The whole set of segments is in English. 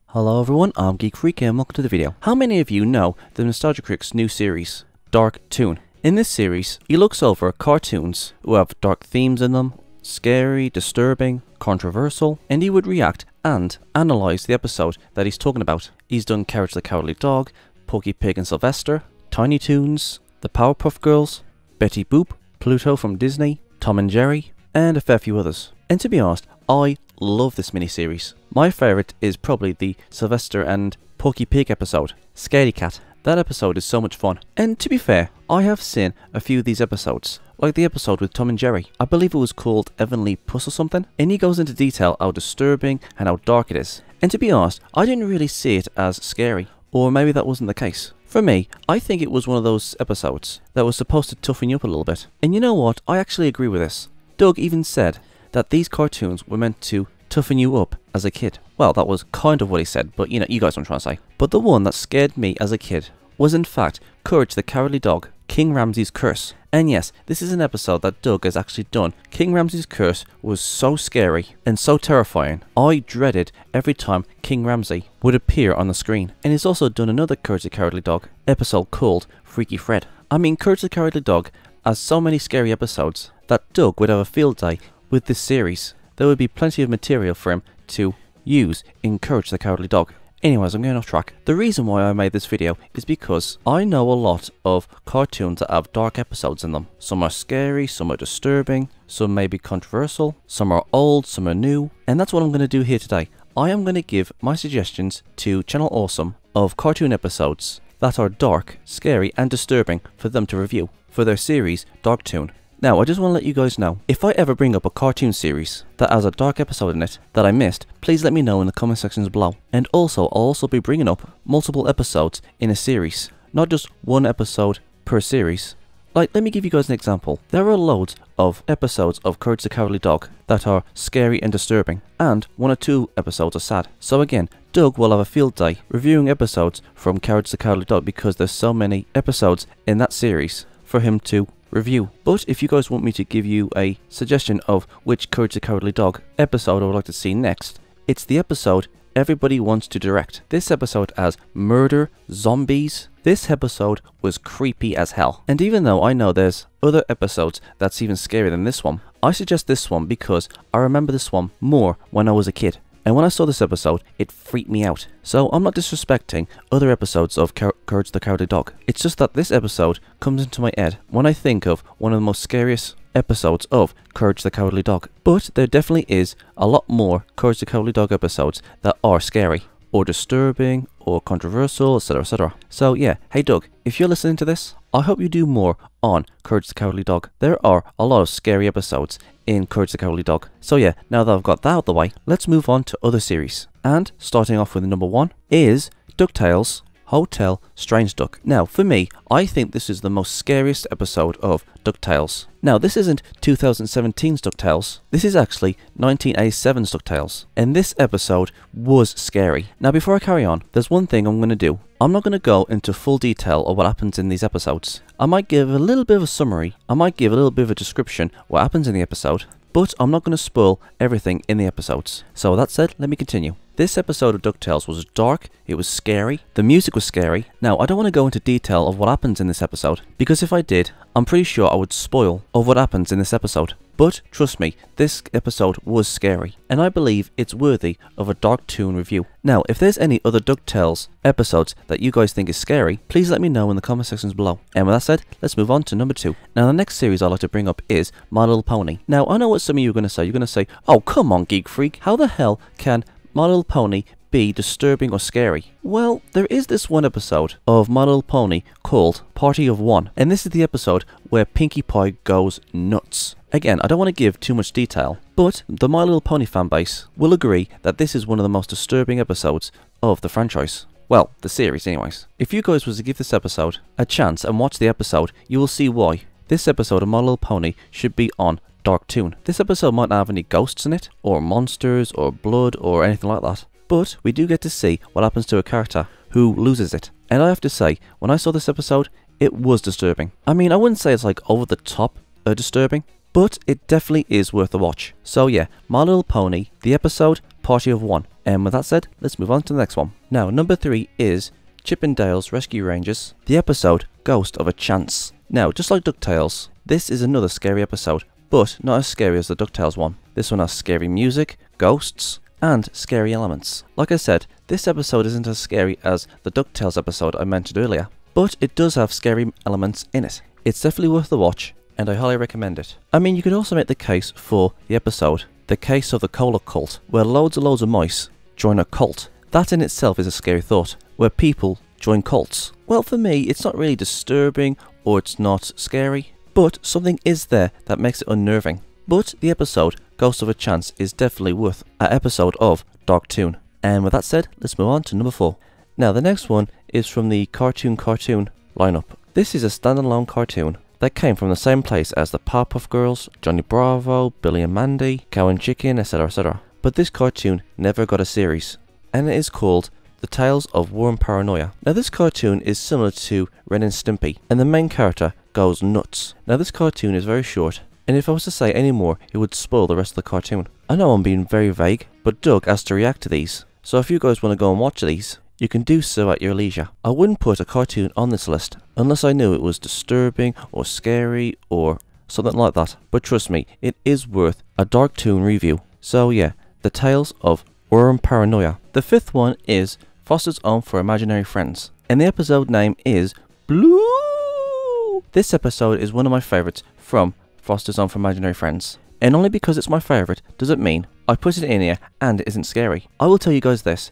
Hello everyone, I'm Geek Freak and welcome to the video. How many of you know the Nostalgia Critic's new series, Dark Toon? In this series, he looks over cartoons who have dark themes in them, scary, disturbing, controversial, and he would react and analyse the episode that he's talking about. He's done Courage the Cowardly Dog, Porky Pig and Sylvester, Tiny Toons, the Powerpuff Girls, Betty Boop, Pluto from Disney, Tom and Jerry, and a fair few others. And to be honest, I love this miniseries. My favourite is probably the Sylvester and Porky Pig episode, Scaredy Cat. That episode is so much fun. And to be fair, I have seen a few of these episodes, like the episode with Tom and Jerry. I believe it was called Heavenly Puss or something, and he goes into detail how disturbing and how dark it is. And to be honest, I didn't really see it as scary, or maybe that wasn't the case. For me, I think it was one of those episodes that was supposed to toughen you up a little bit. And you know what, I actually agree with this. Doug even said that these cartoons were meant to toughen you up as a kid. Well, that was kind of what he said, but you know, you guys know what I'm trying to say. But the one that scared me as a kid was in fact Courage the Cowardly Dog, King Ramsay's Curse. And yes, this is an episode that Doug has actually done. King Ramsay's Curse was so scary and so terrifying. I dreaded every time King Ramsay would appear on the screen. And he's also done another Courage the Cowardly Dog episode called Freaky Fred. I mean, Courage the Cowardly Dog has so many scary episodes that Doug would have a field day with this series. There would be plenty of material for him to use in Courage the Cowardly Dog. Anyways, I'm going off track. The reason why I made this video is because I know a lot of cartoons that have dark episodes in them. Some are scary, some are disturbing, some may be controversial, some are old, some are new, and that's what I'm going to do here today. I am going to give my suggestions to Channel Awesome of cartoon episodes that are dark, scary and disturbing for them to review for their series Dark Toon. Now, I just want to let you guys know, if I ever bring up a cartoon series that has a dark episode in it that I missed, please let me know in the comment sections below. And also, I'll also be bringing up multiple episodes in a series, not just one episode per series. Like, let me give you guys an example. There are loads of episodes of Courage the Cowardly Dog that are scary and disturbing, and 1 or 2 episodes are sad. So again, Doug will have a field day reviewing episodes from Courage the Cowardly Dog because there's so many episodes in that series for him to review. But if you guys want me to give you a suggestion of which Courage the Cowardly Dog episode I would like to see next, it's the episode Everybody Wants to Direct. This episode has murder, zombies. This episode was creepy as hell. And even though I know there's other episodes that's even scarier than this one, I suggest this one because I remember this one more when I was a kid. And when I saw this episode, it freaked me out. So I'm not disrespecting other episodes of Courage the Cowardly Dog. It's just that this episode comes into my head when I think of one of the most scariest episodes of Courage the Cowardly Dog. But there definitely is a lot more Courage the Cowardly Dog episodes that are scary, or disturbing, or controversial, etc, etc. So yeah, hey Doug, if you're listening to this, I hope you do more on Courage the Cowardly Dog. There are a lot of scary episodes in Courage the Cowardly Dog. So yeah, now that I've got that out of the way, let's move on to other series. And starting off with number 1 is DuckTales Hotel Strange Duck. Now for me, I think this is the most scariest episode of DuckTales. Now this isn't 2017's DuckTales, this is actually 1987's DuckTales. And this episode was scary. Now before I carry on, there's one thing I'm going to do. I'm not going to go into full detail of what happens in these episodes. I might give a little bit of a summary, I might give a little bit of a description what happens in the episode, but I'm not going to spoil everything in the episodes. So with that said, let me continue. This episode of DuckTales was dark, it was scary, the music was scary. Now I don't want to go into detail of what happens in this episode, because if I did, I'm pretty sure I would spoil of what happens in this episode. But trust me, this episode was scary, and I believe it's worthy of a Dark Toon review. Now, if there's any other DuckTales episodes that you guys think is scary, please let me know in the comment sections below. And with that said, let's move on to number 2. Now, the next series I'd like to bring up is My Little Pony. Now, I know what some of you are going to say. You're going to say, oh, come on, Geek Freak. How the hell can My Little Pony be disturbing or scary? Well, there is this one episode of My Little Pony called Party of One, and this is the episode where Pinkie Pie goes nuts. Again, I don't want to give too much detail, but the My Little Pony fanbase will agree that this is one of the most disturbing episodes of the franchise. Well, the series anyways. If you guys was to give this episode a chance and watch the episode, you will see why this episode of My Little Pony should be on dark toon. This episode might not have any ghosts in it, or monsters, or blood, or anything like that. But we do get to see what happens to a character who loses it. And I have to say, when I saw this episode, it was disturbing. I mean, I wouldn't say it's like over the top disturbing, but it definitely is worth a watch. So yeah, My Little Pony, the episode, Party of One. And with that said, let's move on to the next one. Now, number 3 is Chip 'n Dale's Rescue Rangers, the episode, Ghost of a Chance. Now, just like DuckTales, this is another scary episode, but not as scary as the DuckTales one. This one has scary music, ghosts, and scary elements. Like I said, this episode isn't as scary as the DuckTales episode I mentioned earlier, but it does have scary elements in it. It's definitely worth the watch, and I highly recommend it. I mean, you could also make the case for the episode, The Case of the Cola Cult, where loads of mice join a cult. That in itself is a scary thought, where people join cults. Well, for me, it's not really disturbing or it's not scary, but something is there that makes it unnerving. But the episode, Ghost of a Chance, is definitely worth an episode of Dark Toon. And with that said, let's move on to number 4. Now, the next one is from the cartoon lineup. This is a standalone cartoon that came from the same place as the Powerpuff Girls, Johnny Bravo, Billy and Mandy, Cow and Chicken, etc, etc. But this cartoon never got a series, and it is called The Tales of Worm Paranoia. Now, this cartoon is similar to Ren and Stimpy, and the main character goes nuts. Now, this cartoon is very short, and if I was to say any more, it would spoil the rest of the cartoon. I know I'm being very vague, but Doug has to react to these, so if you guys want to go and watch these, you can do so at your leisure. I wouldn't put a cartoon on this list unless I knew it was disturbing or scary or something like that, but trust me, it is worth a Dark Toon review. So yeah, The Tales of Worm Paranoia. The 5th one is Foster's Home for Imaginary Friends, and the episode name is Blue. This episode is one of my favourites from Foster's Home for Imaginary Friends, and only because it's my favourite doesn't mean I put it in here and it isn't scary. I will tell you guys this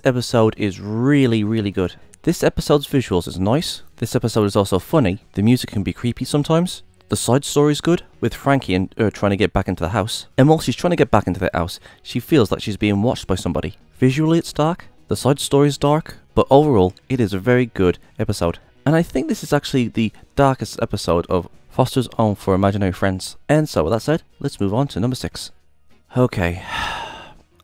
episode is really good. This episode's visuals is nice, this episode is also funny, the music can be creepy sometimes, the side story is good, with Frankie and her trying to get back into the house, and while she's trying to get back into the house, she feels like she's being watched by somebody. Visually it's dark, the side story is dark, but overall it is a very good episode. And I think this is actually the darkest episode of Foster's Home for Imaginary Friends. And so with that said, let's move on to number 6. Okay,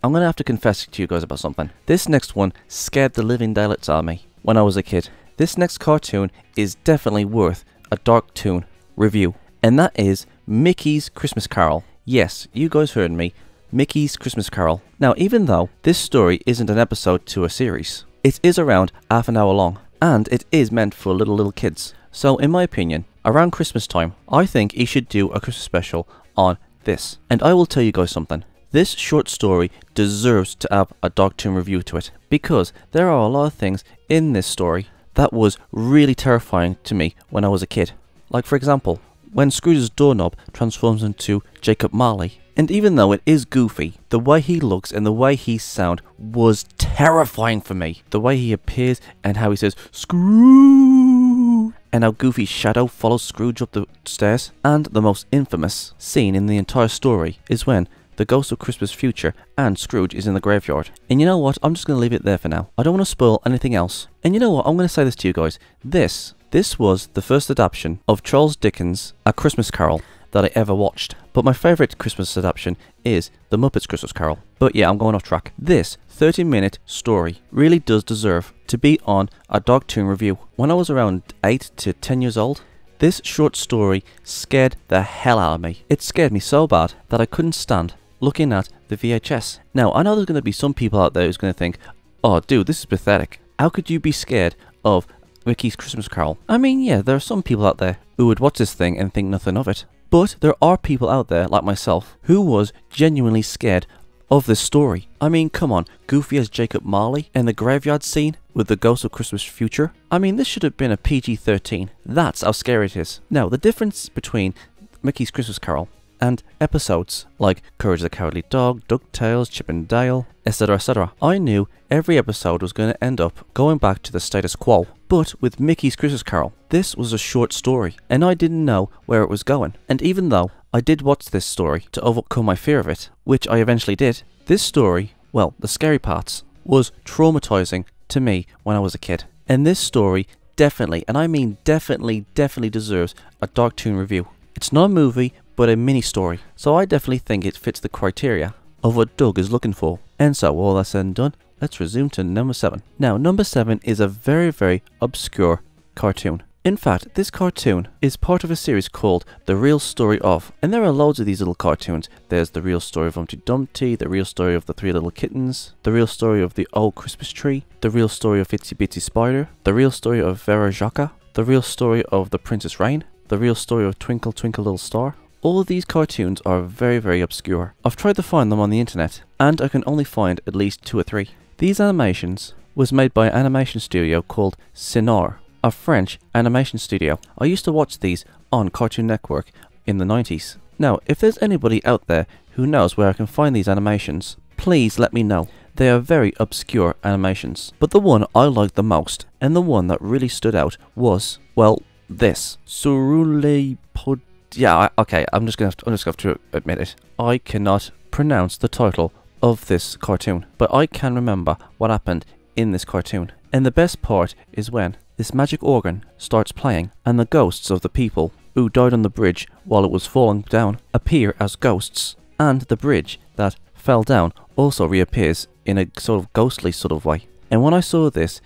I'm going to have to confess to you guys about something. This next one scared the living daylights out of me when I was a kid. This next cartoon is definitely worth a Dark Toon review, and that is Mickey's Christmas Carol. Yes, you guys heard me, Mickey's Christmas Carol. Now, even though this story isn't an episode to a series, it is around half an hour long, and it is meant for little kids. So in my opinion, around Christmas time, I think he should do a Christmas special on this. And I will tell you guys something. This short story deserves to have a Dark Toon review to it, because there are a lot of things in this story that was really terrifying to me when I was a kid. Like for example, when Scrooge's doorknob transforms into Jacob Marley. And even though it is goofy, the way he looks and the way he sounds was terrifying for me. The way he appears and how he says, Scrooge! And how Goofy's shadow follows Scrooge up the stairs. And the most infamous scene in the entire story is when the Ghost of Christmas Future and Scrooge is in the graveyard. And you know what? I'm just going to leave it there for now. I don't want to spoil anything else. And you know what? I'm going to say this to you guys. This was the first adaptation of Charles Dickens' A Christmas Carol that I ever watched. But my favourite Christmas adaptation is The Muppets Christmas Carol. But yeah, I'm going off track. This 30-minute story really does deserve to be on a Dark Toon review. When I was around 8 to 10 years old, this short story scared the hell out of me. It scared me so bad that I couldn't stand looking at the VHS. Now, I know there's going to be some people out there who's going to think, oh dude, this is pathetic. How could you be scared of Mickey's Christmas Carol? I mean, yeah, there are some people out there who would watch this thing and think nothing of it. But there are people out there, like myself, who was genuinely scared of this story. I mean, come on, Goofy as Jacob Marley and the graveyard scene with the Ghost of Christmas Future. I mean, this should have been a PG-13. That's how scary it is. Now, the difference between Mickey's Christmas Carol and episodes like Courage the Cowardly Dog, DuckTales, Chip 'n Dale, etc, etc. I knew every episode was going to end up going back to the status quo. But with Mickey's Christmas Carol, this was a short story, and I didn't know where it was going. And even though I did watch this story to overcome my fear of it, which I eventually did, this story, well, the scary parts, was traumatizing to me when I was a kid. And this story definitely, and I mean definitely deserves a Dark Toon review. It's not a movie, but a mini story. So I definitely think it fits the criteria of what Doug is looking for. And so all that's said and done, let's resume to number 7. Now number 7 is a very, very obscure cartoon. In fact, this cartoon is part of a series called The Real Story Of, and there are loads of these little cartoons. There's The Real Story of Humpty Dumpty, The Real Story of the Three Little Kittens, The Real Story of the Old Christmas Tree, The Real Story of Itsy Bitsy Spider, The Real Story of Vera Jacka, The Real Story of The Princess Rain, The Real Story of Twinkle Twinkle Little Star. All of these cartoons are very, very obscure. I've tried to find them on the internet, and I can only find at least 2 or 3. These animations was made by an animation studio called Cinar, a French animation studio. I used to watch these on Cartoon Network in the 90s. Now, if there's anybody out there who knows where I can find these animations, please let me know. They are very obscure animations. But the one I liked the most, and the one that really stood out was, well, this. Surule Pod... Yeah, okay, I'm just gonna have to admit it. I cannot pronounce the title of this cartoon, but I can remember what happened in this cartoon. And the best part is when this magic organ starts playing and the ghosts of the people who died on the bridge while it was falling down appear as ghosts, and the bridge that fell down also reappears in a sort of ghostly sort of way. And when I saw this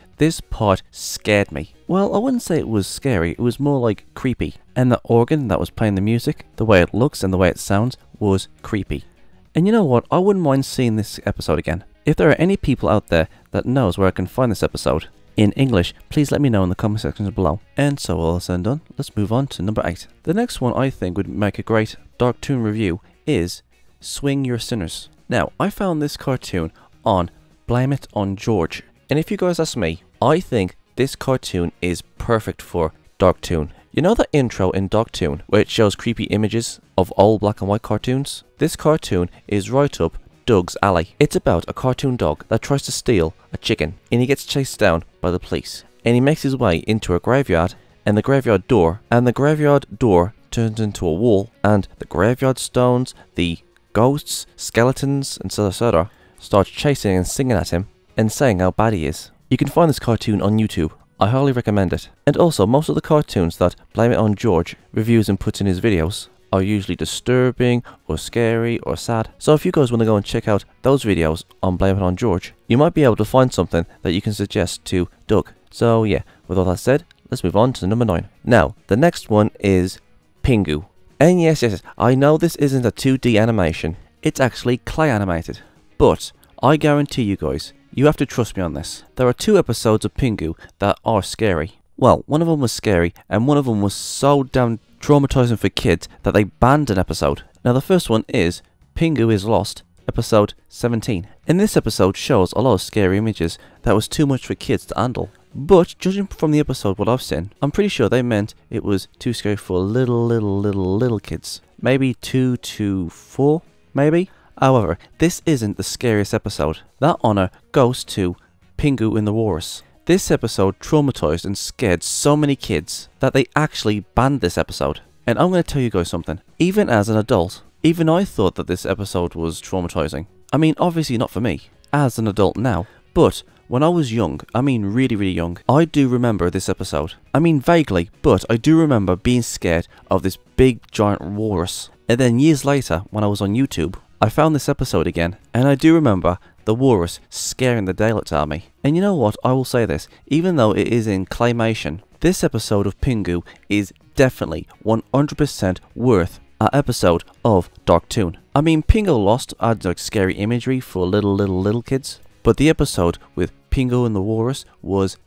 part scared me. Well, I wouldn't say it was scary, it was more like creepy. And the organ that was playing the music, the way it looks and the way it sounds, was creepy. And you know what, I wouldn't mind seeing this episode again. If there are any people out there that knows where I can find this episode in English, please let me know in the comment sections below. And so all said and done, let's move on to number 8. The next one I think would make a great Dark Toon review is Swing Your Sinners. Now, I found this cartoon on Blame It on George. And if you guys ask me, I think this cartoon is perfect for Dark Toon. You know the intro in Dark Toon where it shows creepy images of old black and white cartoons? This cartoon is right up Doug's alley. It's about a cartoon dog that tries to steal a chicken, and he gets chased down by the police. And he makes his way into a graveyard, and the graveyard door turns into a wall, and the graveyard stones, the ghosts, skeletons, and etc. start chasing and singing at him and saying how bad he is. You can find this cartoon on YouTube. I highly recommend it. And also, most of the cartoons that Blame It on George reviews and puts in his videos are usually disturbing or scary or sad. So if you guys want to go and check out those videos on Blame It on George, you might be able to find something that you can suggest to Doug. So yeah, with all that said, let's move on to number 9. Now, the next one is Pingu. And yes, I know this isn't a 2D animation. It's actually clay animated. But I guarantee you guys, you have to trust me on this. There are 2 episodes of Pingu that are scary. Well, one of them was scary, and one of them was so damn traumatizing for kids that they banned an episode. Now the first one is Pingu is Lost, episode 17. And this episode shows a lot of scary images that was too much for kids to handle. But judging from the episode what I've seen, I'm pretty sure they meant it was too scary for little kids. Maybe 2 to 4, maybe? However, this isn't the scariest episode. That honour goes to Pingu in the Walrus. This episode traumatized and scared so many kids that they actually banned this episode. And I'm going to tell you guys something. Even as an adult, even I thought that this episode was traumatizing. I mean, obviously not for me, as an adult now. But when I was young, I mean really young, I do remember this episode. I mean vaguely, but I do remember being scared of this big giant walrus. And then years later, when I was on YouTube, I found this episode again, and I do remember the walrus scaring the daylights out of me. And you know what, I will say this, even though it is in claymation, this episode of Pingu is definitely 100% worth an episode of Dark Toon. I mean, Pingu Lost adds like scary imagery for little kids, but the episode with Pingu and the walrus was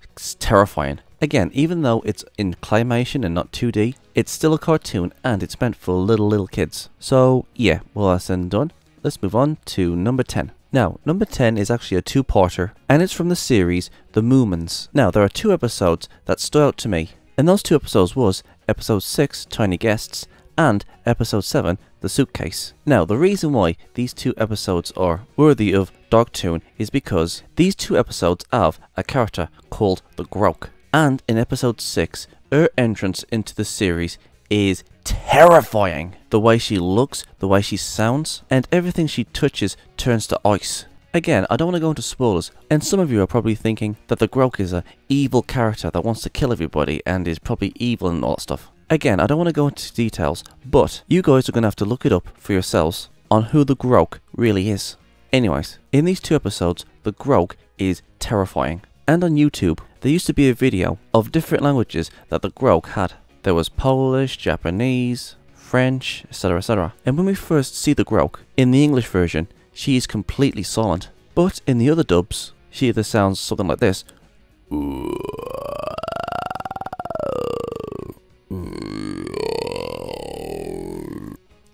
terrifying. Again, even though it's in claymation and not 2D, it's still a cartoon and it's meant for little kids. So yeah, well that's then done. Let's move on to number 10. Now, number 10 is actually a 2-parter, and it's from the series The Moomins. Now, there are 2 episodes that stood out to me, and those 2 episodes was episode 6, Tiny Guests, and episode 7, The Suitcase. Now, the reason why these 2 episodes are worthy of Dark Toon is because these 2 episodes have a character called the Grok. And in episode 6, her entrance into the series is terrifying. The way she looks, the way she sounds, and everything she touches turns to ice. Again, I don't want to go into spoilers, and some of you are probably thinking that the Grok is an evil character that wants to kill everybody and is probably evil and all that stuff. Again, I don't want to go into details, but you guys are going to have to look it up for yourselves on who the Groke really is. Anyways, in these 2 episodes, the Groke is terrifying. And on YouTube, there used to be a video of different languages that the Groke had. There was Polish, Japanese, French, etc, etc. And when we first see the Groke, in the English version, she is completely silent. But in the other dubs, she either sounds something like this.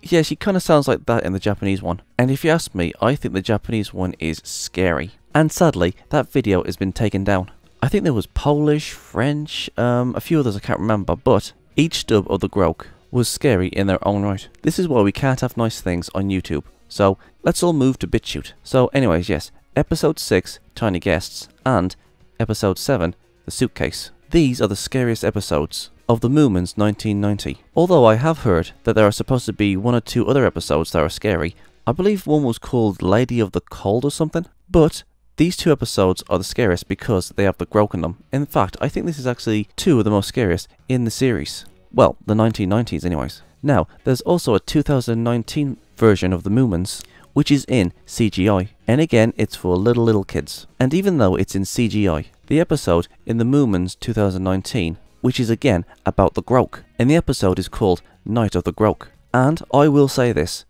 Yeah, she kind of sounds like that in the Japanese one. And if you ask me, I think the Japanese one is scary. And sadly, that video has been taken down. I think there was Polish, French, a few others I can't remember, but each dub of the Groke was scary in their own right. This is why we can't have nice things on YouTube. So, let's all move to BitChute. So anyways, yes, episode 6, Tiny Guests, and episode 7, The Suitcase. These are the scariest episodes of the Moomins 1990. Although I have heard that there are supposed to be 1 or 2 other episodes that are scary. I believe one was called Lady of the Cold or something. But these 2 episodes are the scariest because they have the Groke in them. In fact, I think this is actually 2 of the most scariest in the series. Well, the 1990s anyways. Now, there's also a 2019 version of the Moomins, which is in CGI. And again, it's for little kids. And even though it's in CGI, the episode in the Moomins 2019, which is again about the Groke, and the episode is called Night of the Groke. And I will say this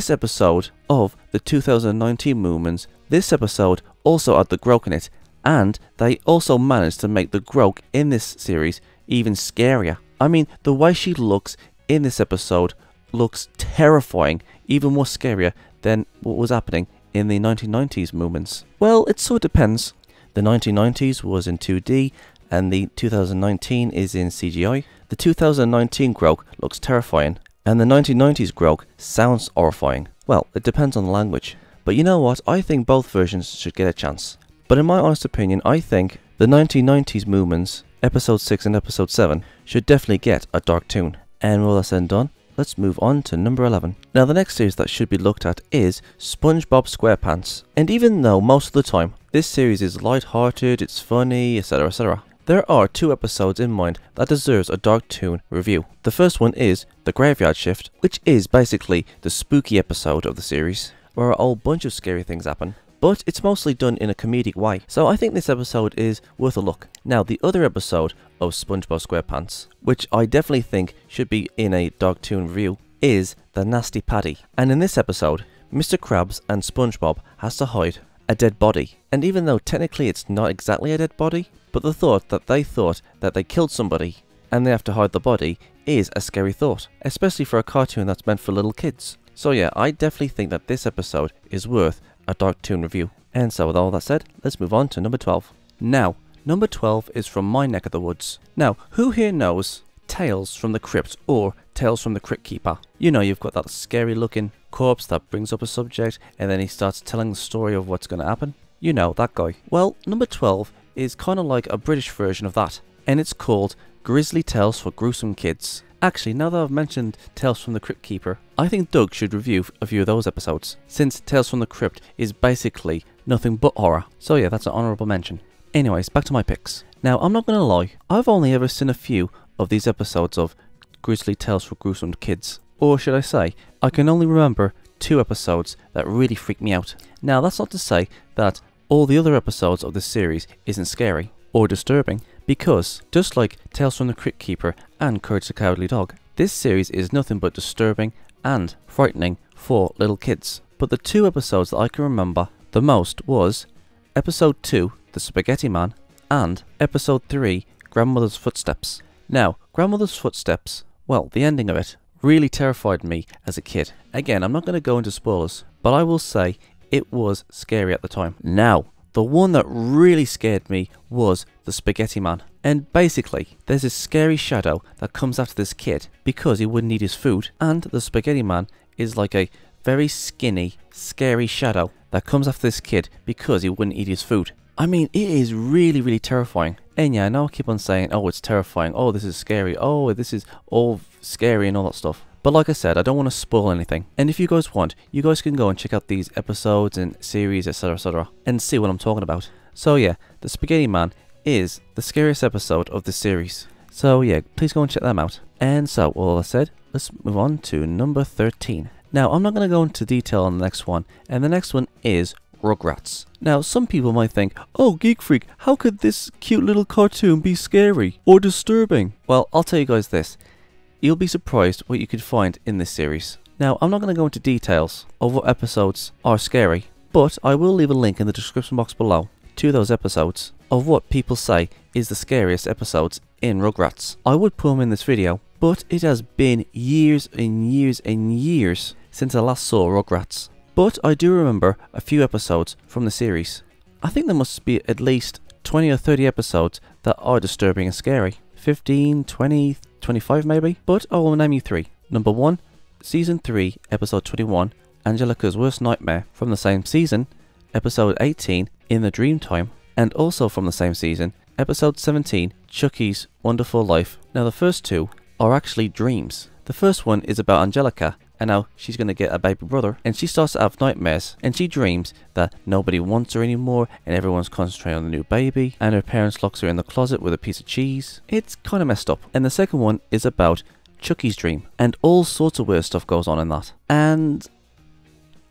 episode of the 2019 Moomins, this episode also had the Groke in it, and they also managed to make the Groke in this series even scarier. I mean, the way she looks in this episode looks terrifying, even more scarier than what was happening in the 1990s Moomins. Well, it sort of depends. The 1990s was in 2D, and the 2019 is in CGI. The 2019 Groke looks terrifying, and the 1990s Groke sounds horrifying. Well, it depends on the language. But you know what, I think both versions should get a chance. But in my honest opinion, I think the 1990s Moomins, episode 6 and episode 7, should definitely get a dark toon. And with all that said and done, let's move on to number 11. Now the next series that should be looked at is SpongeBob SquarePants. And even though most of the time this series is light-hearted, it's funny, etc, etc, there are 2 episodes in mind that deserves a dark toon review. The first one is The Graveyard Shift, which is basically the spooky episode of the series, where a whole bunch of scary things happen, but it's mostly done in a comedic way. So I think this episode is worth a look. Now the other episode of SpongeBob SquarePants, which I definitely think should be in a dark toon review, is The Nasty Paddy. And in this episode, Mr. Krabs and SpongeBob has to hide a dead body. And even though technically it's not exactly a dead body, but the thought that they killed somebody and they have to hide the body is a scary thought, especially for a cartoon that's meant for little kids. So yeah, I definitely think that this episode is worth a dark toon review. And so with all that said, let's move on to number 12. Now, number 12 is from my neck of the woods. Now, who here knows Tales from the Crypt or Tales from the Crypt Keeper? You know, you've got that scary looking corpse that brings up a subject and then he starts telling the story of what's going to happen. You know, that guy. Well, number 12 is kind of like a British version of that, and it's called Grizzly Tales for Gruesome Kids. Actually, now that I've mentioned Tales from the Crypt Keeper, I think Doug should review a few of those episodes, since Tales from the Crypt is basically nothing but horror. So yeah, that's an honourable mention. Anyways, back to my picks. Now, I'm not going to lie, I've only ever seen a few of these episodes of Grizzly Tales for Gruesome Kids. Or should I say, I can only remember 2 episodes that really freaked me out. Now, that's not to say that all the other episodes of this series isn't scary or disturbing, because just like Tales from the Crypt Keeper and Courage the Cowardly Dog, this series is nothing but disturbing and frightening for little kids. But the 2 episodes that I can remember the most was episode 2, The Spaghetti Man, and episode 3, Grandmother's Footsteps. Now, Grandmother's Footsteps, well, the ending of it really terrified me as a kid. Again, I'm not going to go into spoilers, but I will say it was scary at the time. Now, the one that really scared me was the Spaghetti Man. And basically, there's this scary shadow that comes after this kid because he wouldn't eat his food. And the Spaghetti Man is like a very skinny, scary shadow that comes after this kid because he wouldn't eat his food. I mean, it is really, really terrifying. And yeah, I know I keep on saying, oh, it's terrifying. Oh, this is scary. Oh, this is all scary and all that stuff. But like I said, I don't want to spoil anything. And if you guys want, you guys can go and check out these episodes and series, etc, and see what I'm talking about. So yeah, the Spaghetti Man is the scariest episode of this series. So yeah, please go and check them out. And so, all I said, let's move on to number 13. Now, I'm not going to go into detail on the next one, and the next one is Rugrats. Now, some people might think, oh, Geek Freak, how could this cute little cartoon be scary or disturbing? Well, I'll tell you guys this. You'll be surprised what you could find in this series. Now, I'm not going to go into details of what episodes are scary, but I will leave a link in the description box below to those episodes of what people say is the scariest episodes in Rugrats. I would put them in this video, but it has been years and years and years since I last saw Rugrats. But I do remember a few episodes from the series. I think there must be at least 20 or 30 episodes that are disturbing and scary. 15, 20, 25 maybe? But I will name you 3. Number 1, Season 3, Episode 21, Angelica's Worst Nightmare. From the same season, Episode 18, In the Dreamtime. And also from the same season, Episode 17, Chucky's Wonderful Life. Now the first 2 are actually dreams. The first one is about Angelica, and now she's going to get a baby brother, and she starts to have nightmares, and she dreams that nobody wants her anymore, and everyone's concentrating on the new baby, and her parents locks her in the closet with a piece of cheese. It's kind of messed up. And the second one is about Chucky's dream, and all sorts of weird stuff goes on in that. And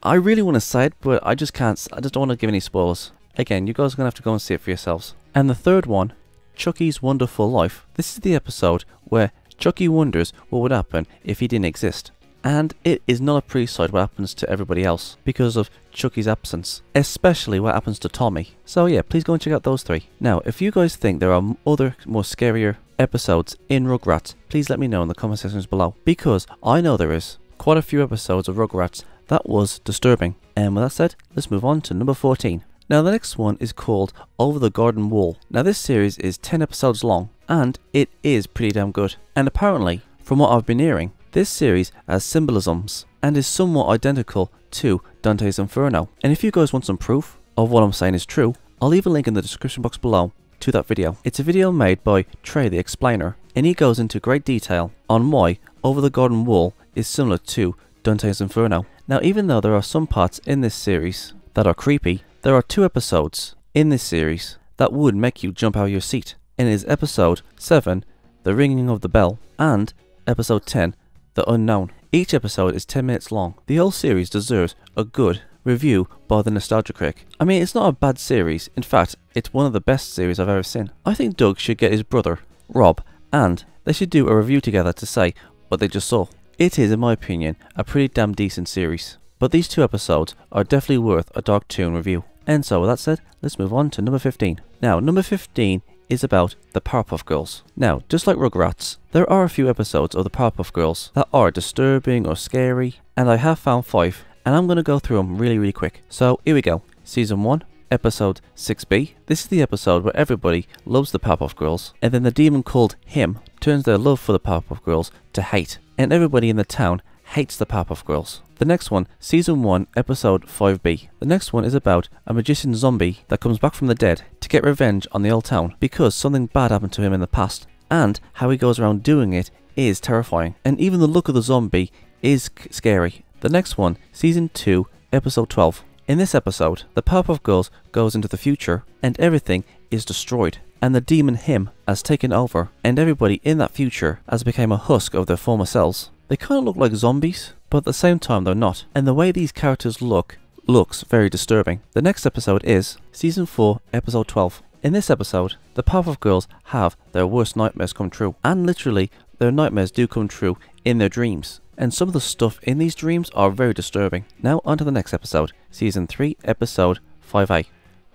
I really want to say it, but I just can't. I just don't want to give any spoilers. Again, you guys are going to have to go and see it for yourselves. And the third one, Chucky's Wonderful Life. This is the episode where Chucky wonders what would happen if he didn't exist. And it is not a pretty sight what happens to everybody else because of Chucky's absence, especially what happens to Tommy. So yeah, please go and check out those 3. Now, if you guys think there are other more scarier episodes in Rugrats, please let me know in the comment sections below, because I know there is quite a few episodes of Rugrats that was disturbing. And with that said, let's move on to number 14. Now the next one is called Over the Garden Wall. Now this series is 10 episodes long, and it is pretty damn good. And apparently, from what I've been hearing, this series has symbolisms and is somewhat identical to Dante's Inferno. And if you guys want some proof of what I'm saying is true, I'll leave a link in the description box below to that video. It's a video made by Trey the Explainer, and he goes into great detail on why Over the Garden Wall is similar to Dante's Inferno. Now, even though there are some parts in this series that are creepy, there are 2 episodes in this series that would make you jump out of your seat. And it is episode 7, The Ringing of the Bell, and episode 10, The Unknown. Each episode is 10 minutes long. The whole series deserves a good review by the Nostalgia Critic. I mean, it's not a bad series. In fact, it's one of the best series I've ever seen. I think Doug should get his brother, Rob, and they should do a review together to say what they just saw. It is, in my opinion, a pretty damn decent series. But these 2 episodes are definitely worth a Dark Toon review. And so with that said, let's move on to number 15. Now, number 15 is about the Powerpuff Girls. Now, just like Rugrats, there are a few episodes of the Powerpuff Girls that are disturbing or scary, and I have found 5, and I'm going to go through them really quick. So here we go. Season 1, episode 6B. This is the episode where everybody loves the Powerpuff Girls, and then the demon called Him turns their love for the Powerpuff Girls to hate, and everybody in the town hates the Powerpuff Girls. The next one, Season 1, Episode 5B. The next one is about a magician zombie that comes back from the dead to get revenge on the old town because something bad happened to him in the past, and how he goes around doing it is terrifying, and even the look of the zombie is scary. The next one, Season 2, Episode 12. In this episode, the Powerpuff Girls goes into the future and everything is destroyed, and the demon Him has taken over, and everybody in that future has become a husk of their former selves. They kind of look like zombies, but at the same time they're not. And the way these characters looks very disturbing. The next episode is Season 4, Episode 12. In this episode, the Powerpuff Girls have their worst nightmares come true. And literally, their nightmares do come true in their dreams. And some of the stuff in these dreams are very disturbing. Now on to the next episode. Season 3, Episode 5A.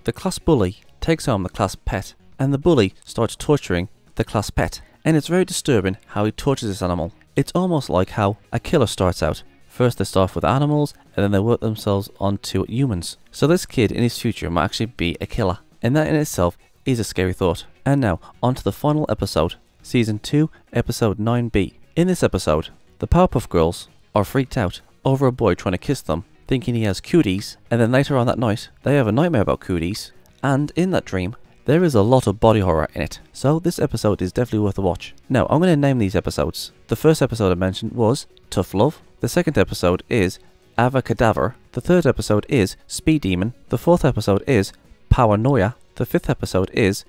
The class bully takes home the class pet, and the bully starts torturing the class pet. And it's very disturbing how he tortures this animal. It's almost like how a killer starts out. First they start with animals, and then they work themselves onto humans. So this kid in his future might actually be a killer. And that in itself is a scary thought. And now, on to the final episode. Season 2, Episode 9B. In this episode, the Powerpuff Girls are freaked out over a boy trying to kiss them, thinking he has cooties, and then later on that night, they have a nightmare about cooties, and in that dream, there is a lot of body horror in it, so this episode is definitely worth a watch. Now, I'm going to name these episodes. The first episode I mentioned was Tough Love. The second episode is Avacadaver. The third episode is Speed Demon. The fourth episode is Paranoia. The fifth episode is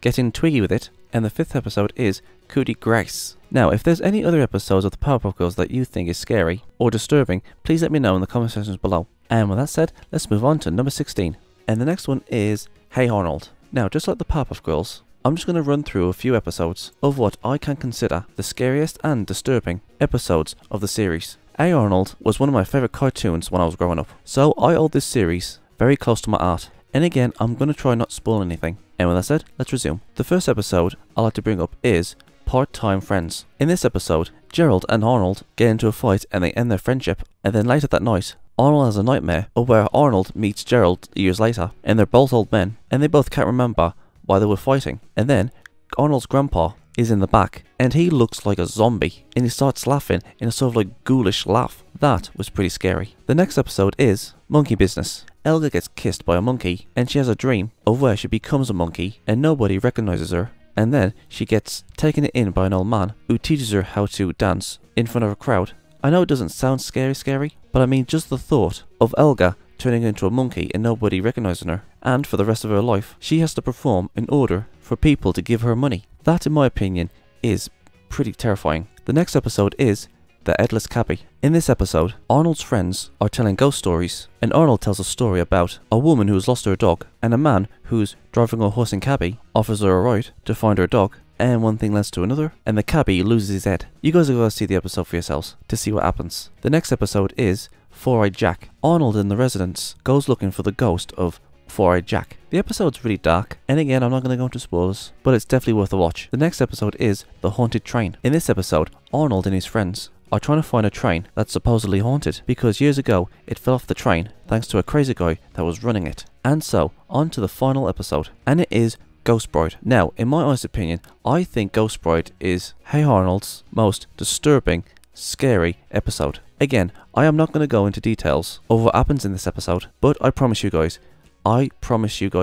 Getting Twiggy With It. And the fifth episode is Cootie Grace. Now, if there's any other episodes of the Powerpuff Girls that you think is scary or disturbing, please let me know in the comment sections below. And with that said, let's move on to number 16. And the next one is Hey Arnold. Now, just like the Powerpuff Girls, I'm just going to run through a few episodes of what I can consider the scariest and disturbing episodes of the series. Hey Arnold was one of my favourite cartoons when I was growing up, so I hold this series very close to my heart. And again, I'm going to try not to spoil anything. And with that said, let's resume. The first episode I'd like to bring up is Part-Time Friends. In this episode, Gerald and Arnold get into a fight and they end their friendship. And then later that night, Arnold has a nightmare of where Arnold meets Gerald years later, and they're both old men, and they both can't remember why they were fighting. And then Arnold's grandpa is in the back, and he looks like a zombie, and he starts laughing in a sort of like ghoulish laugh. That was pretty scary. The next episode is Monkey Business. Elga gets kissed by a monkey, and she has a dream of where she becomes a monkey, and nobody recognizes her. And then she gets taken in by an old man who teaches her how to dance in front of a crowd. I know it doesn't sound scary, but I mean just the thought of Elga turning into a monkey and nobody recognizing her, and for the rest of her life she has to perform in order for people to give her money. That, in my opinion, is pretty terrifying. The next episode is The Headless Cabbie. In this episode, Arnold's friends are telling ghost stories, and Arnold tells a story about a woman who has lost her dog, and a man who's driving a horse and cabbie offers her a ride to find her dog, and one thing leads to another, and the cabbie loses his head. You guys are going to see the episode for yourselves to see what happens. The next episode is Four-Eyed Jack. Arnold and the residents goes looking for the ghost of Four-Eyed Jack. The episode's really dark, and again, I'm not going to go into spoilers, but it's definitely worth a watch. The next episode is The Haunted Train. In this episode, Arnold and his friends are trying to find a train that's supposedly haunted, because years ago it fell off the train thanks to a crazy guy that was running it. And so, on to the final episode, and it is Ghost Bride. Now, in my honest opinion, I think Ghost Bride is Hey Arnold's most disturbing, scary episode. Again, I am not going to go into details of what happens in this episode, but I promise you guys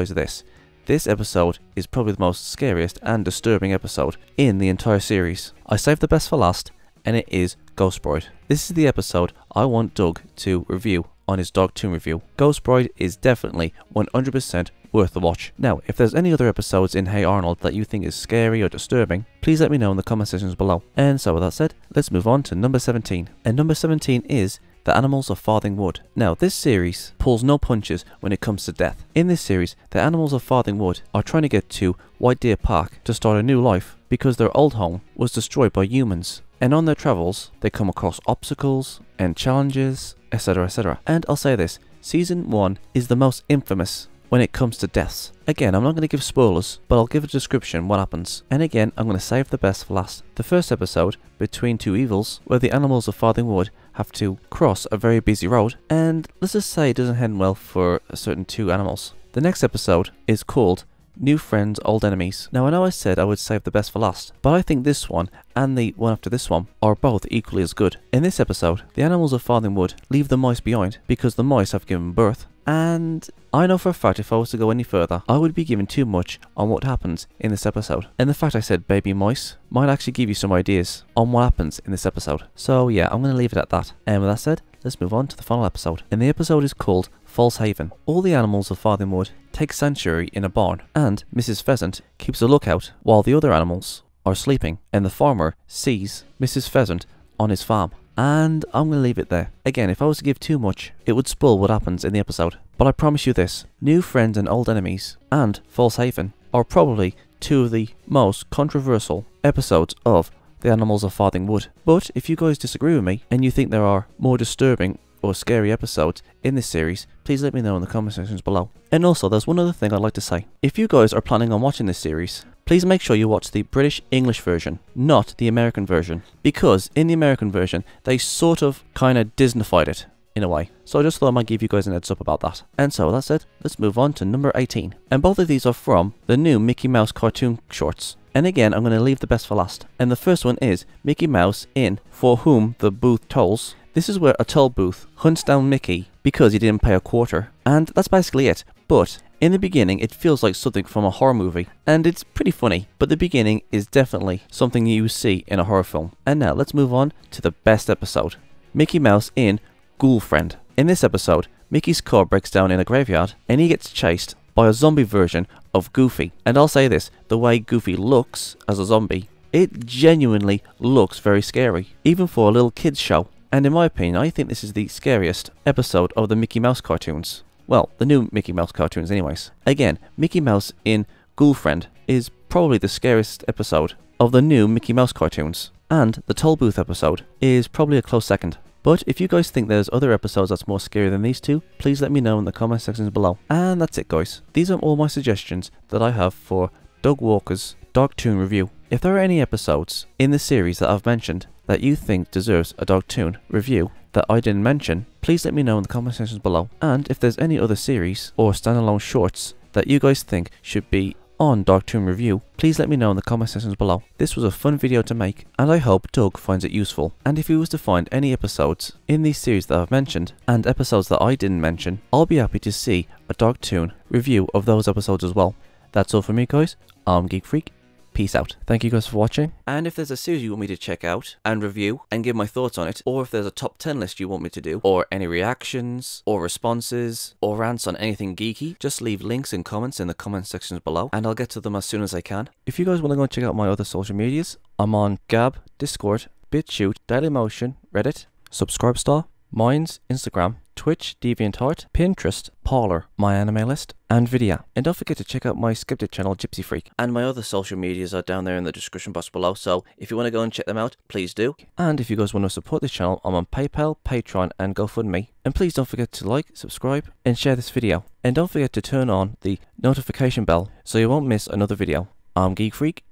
this. This episode is probably the most scariest and disturbing episode in the entire series. I saved the best for last, and it is Ghost Bride. This is the episode I want Doug to review on his Dog Toon review. Ghost Bride is definitely 100% worth the watch. Now, if there's any other episodes in Hey Arnold that you think is scary or disturbing, please let me know in the comment sections below. And so with that said, let's move on to number 17. And number 17 is The Animals of Farthing Wood. Now, this series pulls no punches when it comes to death. In this series, the animals of Farthing Wood are trying to get to White Deer Park to start a new life because their old home was destroyed by humans. And on their travels, they come across obstacles and challenges, etc, etc. And I'll say this, Season 1 is the most infamous when it comes to deaths. Again, I'm not going to give spoilers, but I'll give a description what happens. And again, I'm going to save the best for last. The first episode, Between Two Evils, where the animals of Farthing Wood have to cross a very busy road, and let's just say it doesn't end well for a certain two animals. The next episode is called New Friends, Old Enemies. Now, I know I said I would save the best for last, but I think this one and the one after this one are both equally as good. In this episode, the animals of Farthing Wood leave the mice behind because the mice have given birth, and I know for a fact if I was to go any further, I would be giving too much on what happens in this episode. And the fact I said baby mice might actually give you some ideas on what happens in this episode. So yeah, I'm going to leave it at that. And with that said, let's move on to the final episode. And the episode is called False Haven. All the animals of Farthing Wood take sanctuary in a barn, and Mrs. Pheasant keeps a lookout while the other animals are sleeping, and the farmer sees Mrs. Pheasant on his farm. And I'm going to leave it there. Again, if I was to give too much, it would spoil what happens in the episode. But I promise you this, New Friends and Old Enemies and False Haven are probably two of the most controversial episodes of The Animals of Farthing Wood. But if you guys disagree with me and you think there are more disturbing or scary episodes in this series, please let me know in the comment sections below. And also, there's one other thing I'd like to say. If you guys are planning on watching this series, please make sure you watch the British English version, not the American version. Because in the American version, they sort of kind of Disneyfied it in a way. So I just thought I might give you guys an heads up about that. And so with that said, let's move on to number 18. And both of these are from the new Mickey Mouse cartoon shorts. And again, I'm going to leave the best for last. And the first one is Mickey Mouse in For Whom the Booth Tolls. This is where a toll booth hunts down Mickey because he didn't pay a quarter. And that's basically it. But in the beginning, it feels like something from a horror movie. And it's pretty funny. But the beginning is definitely something you see in a horror film. And now let's move on to the best episode. Mickey Mouse in Ghoul Friend. In this episode, Mickey's car breaks down in a graveyard and he gets chased by a zombie version of Goofy. And I'll say this, the way Goofy looks as a zombie It genuinely looks very scary, even for a little kids show. And in my opinion, I think this is the scariest episode of the Mickey Mouse cartoons. Well, the new Mickey Mouse cartoons anyways. Again, Mickey Mouse in Girlfriend is probably the scariest episode of the new Mickey Mouse cartoons. And the Toll Booth episode is probably a close second. But if you guys think there's other episodes that's more scary than these two, please let me know in the comment sections below. And that's it guys. These are all my suggestions that I have for Doug Walker's Dark Toon review. If there are any episodes in the series that I've mentioned that you think deserves a Dark Toon review that I didn't mention, please let me know in the comment sections below. And if there's any other series or standalone shorts that you guys think should be on Dark Toon review, please let me know in the comment sections below. This was a fun video to make and I hope Doug finds it useful. And if he was to find any episodes in these series that I've mentioned and episodes that I didn't mention, I'll be happy to see a Dark Toon review of those episodes as well. That's all from me guys. I'm Geek Freak. Peace out. Thank you guys for watching. And if there's a series you want me to check out and review and give my thoughts on it, or if there's a top 10 list you want me to do, or any reactions, or responses, or rants on anything geeky, just leave links and comments in the comment sections below, and I'll get to them as soon as I can. If you guys want to go and check out my other social medias, I'm on Gab, Discord, BitChute, Dailymotion, Reddit, Subscribestar, Minds, Instagram, Twitch, DeviantArt, Pinterest, Parler, my anime list, and Vidya. And don't forget to check out my Skeptic channel, Gypsy Freak. And my other social medias are down there in the description box below, so if you want to go and check them out, please do. And if you guys want to support this channel, I'm on PayPal, Patreon, and GoFundMe. And please don't forget to like, subscribe, and share this video. And don't forget to turn on the notification bell so you won't miss another video. I'm Geek Freak.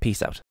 Peace out.